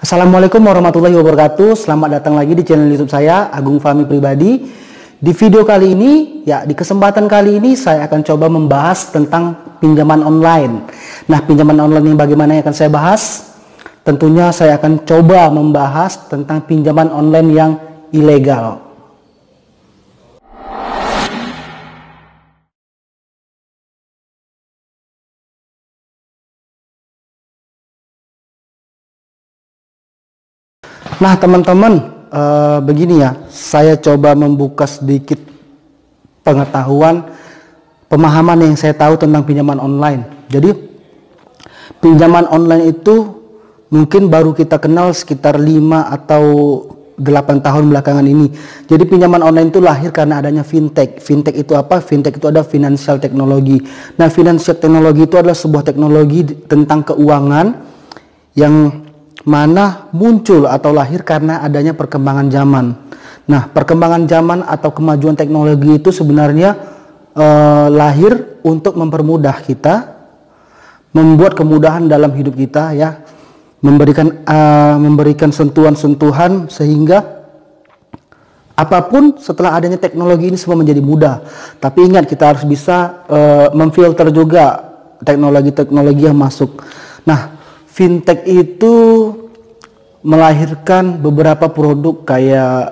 Assalamualaikum warahmatullahi wabarakatuh. Selamat datang lagi di channel YouTube saya, Agung Fahmi Pribadi. Di video kali ini, di kesempatan kali ini saya akan coba membahas tentang pinjaman online. Nah, pinjaman online yang bagaimana yang akan saya bahas? Tentunya saya akan coba membahas tentang pinjaman online yang ilegal. Nah teman-teman, begini ya, saya coba membuka sedikit pengetahuan, pemahaman yang saya tahu tentang pinjaman online. Jadi pinjaman online itu mungkin baru kita kenal sekitar 5 atau 8 tahun belakangan ini. Jadi pinjaman online itu lahir karena adanya fintech. Fintech itu apa? Fintech itu ada financial technology. Nah, financial technology itu adalah sebuah teknologi tentang keuangan yang mana muncul atau lahir karena adanya perkembangan zaman. Nah, perkembangan zaman atau kemajuan teknologi itu sebenarnya lahir untuk mempermudah kita, membuat kemudahan dalam hidup kita ya, memberikan sentuhan-sentuhan sehingga apapun setelah adanya teknologi ini semua menjadi mudah. Tapi ingat, kita harus bisa memfilter juga teknologi-teknologi yang masuk. Nah, fintech itu melahirkan beberapa produk kayak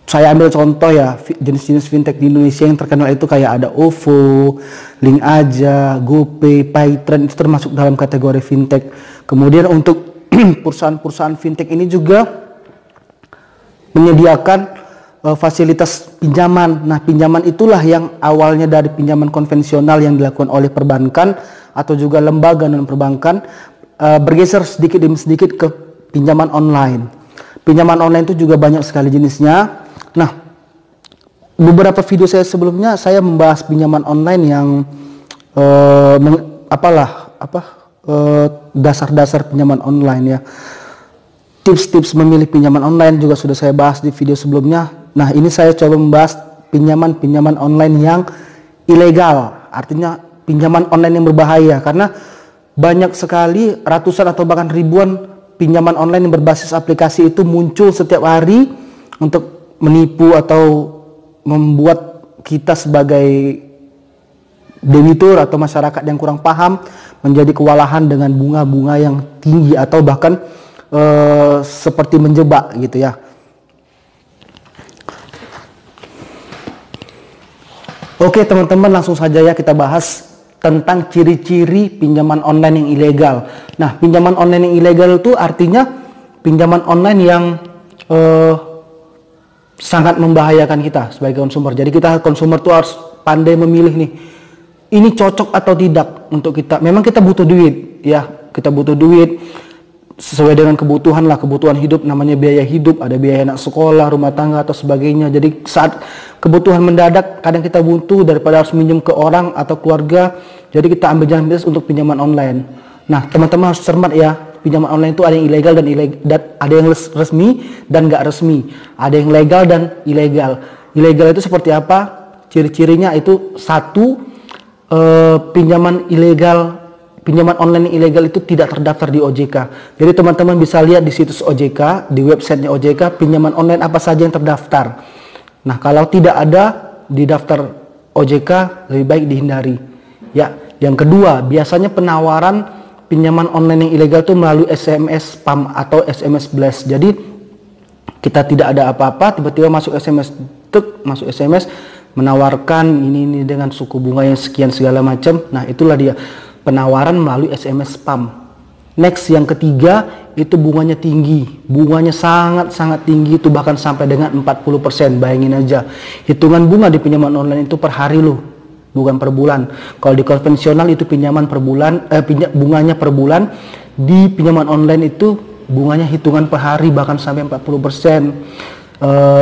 saya ambil contoh ya, jenis-jenis fintech di Indonesia yang terkenal itu kayak ada OVO, Link Aja, GoPay, Paytrend, itu termasuk dalam kategori fintech. Kemudian untuk perusahaan-perusahaan fintech ini juga menyediakan fasilitas pinjaman. Nah, pinjaman itulah yang awalnya dari pinjaman konvensional yang dilakukan oleh perbankan atau juga lembaga non perbankan, bergeser sedikit demi sedikit ke pinjaman online. Pinjaman online itu juga banyak sekali jenisnya. Nah, beberapa video saya sebelumnya saya membahas pinjaman online yang dasar-dasar pinjaman online ya. Tips-tips memilih pinjaman online juga sudah saya bahas di video sebelumnya. Nah, ini saya coba membahas pinjaman online yang ilegal. Artinya pinjaman online yang berbahaya, karena banyak sekali ratusan atau bahkan ribuan pinjaman online yang berbasis aplikasi itu muncul setiap hari untuk menipu atau membuat kita sebagai debitur atau masyarakat yang kurang paham menjadi kewalahan dengan bunga-bunga yang tinggi atau bahkan seperti menjebak gitu ya. Oke teman-teman, langsung saja ya kita bahas tentang ciri-ciri pinjaman online yang ilegal. Nah, pinjaman online yang ilegal itu artinya pinjaman online yang sangat membahayakan kita sebagai konsumer. Jadi kita konsumer tuh harus pandai memilih nih, ini cocok atau tidak untuk kita. Memang kita butuh duit ya, kita butuh duit sesuai dengan kebutuhan lah, kebutuhan hidup, namanya biaya hidup, ada biaya anak sekolah, rumah tangga atau sebagainya. Jadi saat kebutuhan mendadak kadang kita butuh, daripada harus minjem ke orang atau keluarga, jadi kita ambil jalan pintas untuk pinjaman online. Nah, teman-teman harus cermat ya, pinjaman online itu ada yang ilegal dan ada yang resmi dan nggak resmi, ada yang legal dan ilegal. Ilegal itu seperti apa? Ciri-cirinya itu satu, pinjaman online yang ilegal itu tidak terdaftar di OJK. Jadi teman-teman bisa lihat di situs OJK, di websitenya OJK, pinjaman online apa saja yang terdaftar. Nah, kalau tidak ada di daftar OJK, lebih baik dihindari. Ya, yang kedua, biasanya penawaran pinjaman online yang ilegal itu melalui SMS spam atau SMS blast. Jadi kita tidak ada apa-apa, tiba-tiba masuk SMS, masuk SMS menawarkan ini dengan suku bunga yang sekian segala macam. Nah, itulah dia penawaran melalui SMS spam. Next, yang ketiga, itu bunganya tinggi. Bunganya sangat-sangat tinggi, itu bahkan sampai dengan 40%. Bayangin aja. Hitungan bunga di pinjaman online itu per hari loh, bukan per bulan. Kalau di konvensional itu pinjaman per bulan, bunganya per bulan. Di pinjaman online itu bunganya hitungan per hari, bahkan sampai 40%.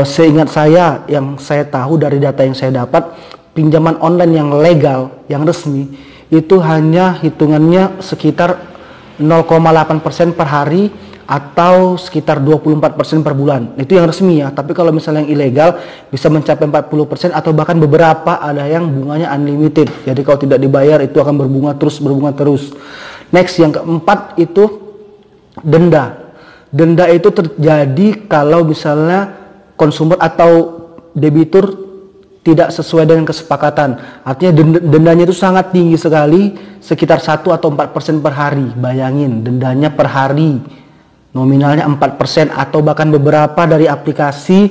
Seingat saya, yang saya tahu dari data yang saya dapat, pinjaman online yang legal, yang resmi, itu hanya hitungannya sekitar 0,8% per hari atau sekitar 24% per bulan. Itu yang resmi ya. Tapi kalau misalnya yang ilegal bisa mencapai 40% atau bahkan beberapa ada yang bunganya unlimited. Jadi kalau tidak dibayar itu akan berbunga terus. Next, yang keempat itu Denda itu terjadi kalau misalnya konsumer atau debitur tidak sesuai dengan kesepakatan. Artinya dendanya itu sangat tinggi sekali, sekitar 1 atau 4% per hari. Bayangin, dendanya per hari nominalnya 4%, atau bahkan beberapa dari aplikasi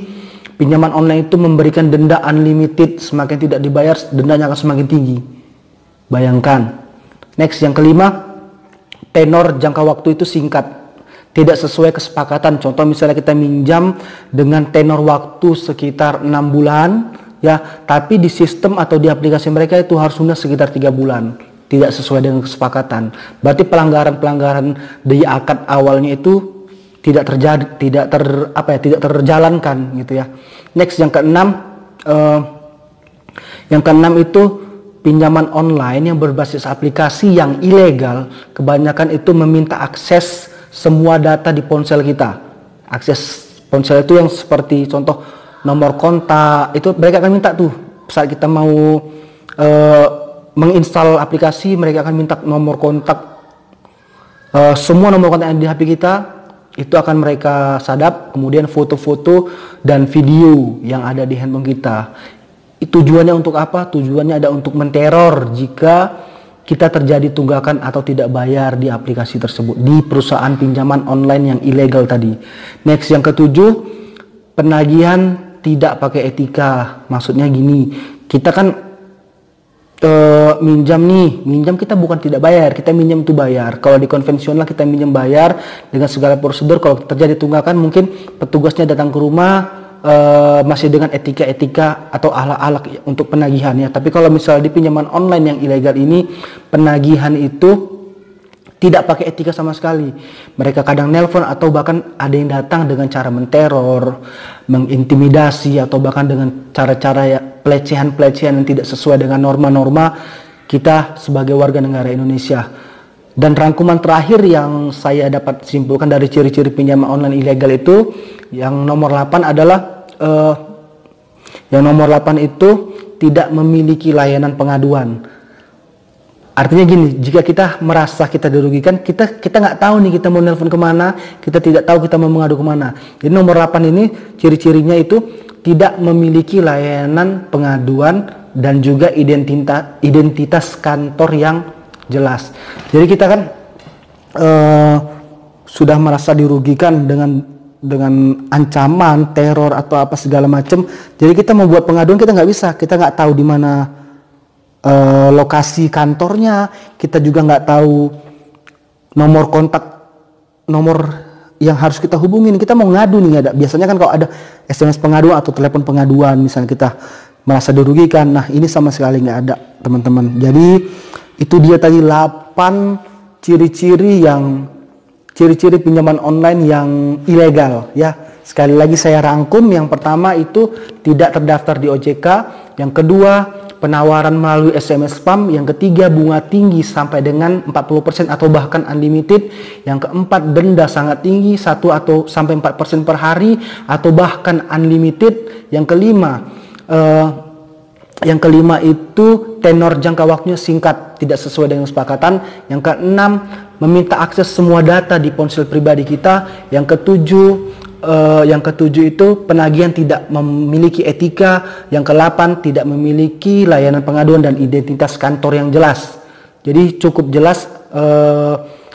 pinjaman online itu memberikan denda unlimited. Semakin tidak dibayar, dendanya akan semakin tinggi. Bayangkan. Next, yang kelima, tenor jangka waktu itu singkat, tidak sesuai kesepakatan. Contoh misalnya kita minjam dengan tenor waktu sekitar 6 bulan, ya, tapi di sistem atau di aplikasi mereka itu harus lunas sekitar 3 bulan, tidak sesuai dengan kesepakatan. Berarti pelanggaran di akad awalnya itu tidak terjadi, tidak terjalankan gitu ya. Next, yang keenam itu pinjaman online yang berbasis aplikasi yang ilegal, kebanyakan itu meminta akses semua data di ponsel kita. Akses ponsel itu yang seperti contoh nomor kontak, itu mereka akan minta tuh saat kita mau menginstal aplikasi, mereka akan minta nomor kontak, semua nomor kontak yang di HP kita itu akan mereka sadap, kemudian foto-foto dan video yang ada di handphone kita. Tujuannya untuk apa? Tujuannya ada untuk menteror jika kita terjadi tunggakan atau tidak bayar di aplikasi tersebut, di perusahaan pinjaman online yang ilegal tadi. Next, yang ketujuh, penagihan tidak pakai etika. Maksudnya gini, kita kan minjam kita bukan tidak bayar, kita minjam itu bayar. Kalau di konvensional kita minjam bayar dengan segala prosedur. Kalau terjadi tunggakan mungkin petugasnya datang ke rumah, masih dengan etika-etika atau ahlak-ahlak untuk penagihannya. Tapi kalau misalnya di pinjaman online yang ilegal ini, penagihan itu tidak pakai etika sama sekali. Mereka kadang nelpon atau bahkan ada yang datang dengan cara menteror, mengintimidasi, atau bahkan dengan cara-cara pelecehan-pelecehan yang tidak sesuai dengan norma-norma kita sebagai warga negara Indonesia. Dan rangkuman terakhir yang saya dapat simpulkan dari ciri-ciri pinjaman online ilegal itu, yang nomor 8 adalah itu tidak memiliki layanan pengaduan. Artinya gini, jika kita merasa kita dirugikan, kita nggak tahu nih kita mau nelpon kemana, kita tidak tahu kita mau mengadu kemana. Jadi nomor 8 ini ciri-cirinya itu tidak memiliki layanan pengaduan dan juga identitas kantor yang jelas. Jadi kita kan sudah merasa dirugikan dengan ancaman, teror atau apa segala macam. Jadi kita mau buat pengaduan kita nggak bisa, kita nggak tahu di mana lokasi kantornya, kita juga nggak tahu nomor kontak, nomor yang harus kita hubungin. Kita mau ngadu nih, ada biasanya kan kalau ada SMS pengaduan atau telepon pengaduan, misalnya kita merasa dirugikan. Nah, ini sama sekali nggak ada, teman-teman. Jadi itu dia tadi 8 ciri-ciri pinjaman online yang ilegal ya. Sekali lagi saya rangkum, yang pertama itu tidak terdaftar di OJK, yang kedua penawaran melalui SMS spam, yang ketiga bunga tinggi sampai dengan 40% atau bahkan unlimited, yang keempat denda sangat tinggi 1 atau sampai 4% per hari atau bahkan unlimited, yang kelima itu tenor jangka waktunya singkat, tidak sesuai dengan kesepakatan. Yang keenam, meminta akses semua data di ponsel pribadi kita. Yang ketujuh itu penagihan tidak memiliki etika. Yang ke-8 tidak memiliki layanan pengaduan dan identitas kantor yang jelas. Jadi cukup jelas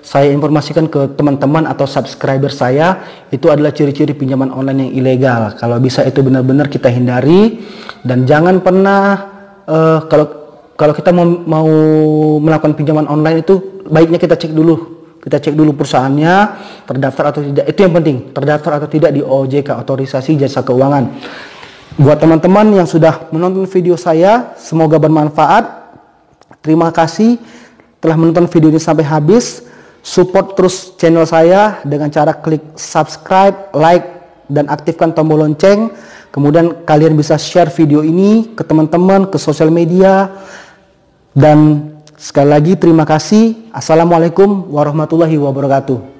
saya informasikan ke teman-teman atau subscriber saya, itu adalah ciri-ciri pinjaman online yang ilegal. Kalau bisa itu benar-benar kita hindari, dan jangan pernah kalau kita mau melakukan pinjaman online itu baiknya kita cek dulu perusahaannya terdaftar atau tidak. Itu yang penting, terdaftar atau tidak di OJK, Otorisasi Jasa Keuangan. Buat teman-teman yang sudah menonton video saya, semoga bermanfaat. Terima kasih telah menonton video ini sampai habis. Support terus channel saya dengan cara klik subscribe, like, dan aktifkan tombol lonceng. Kemudian kalian bisa share video ini ke teman-teman, ke sosial media. Dan sekali lagi terima kasih. Assalamualaikum warahmatullahi wabarakatuh.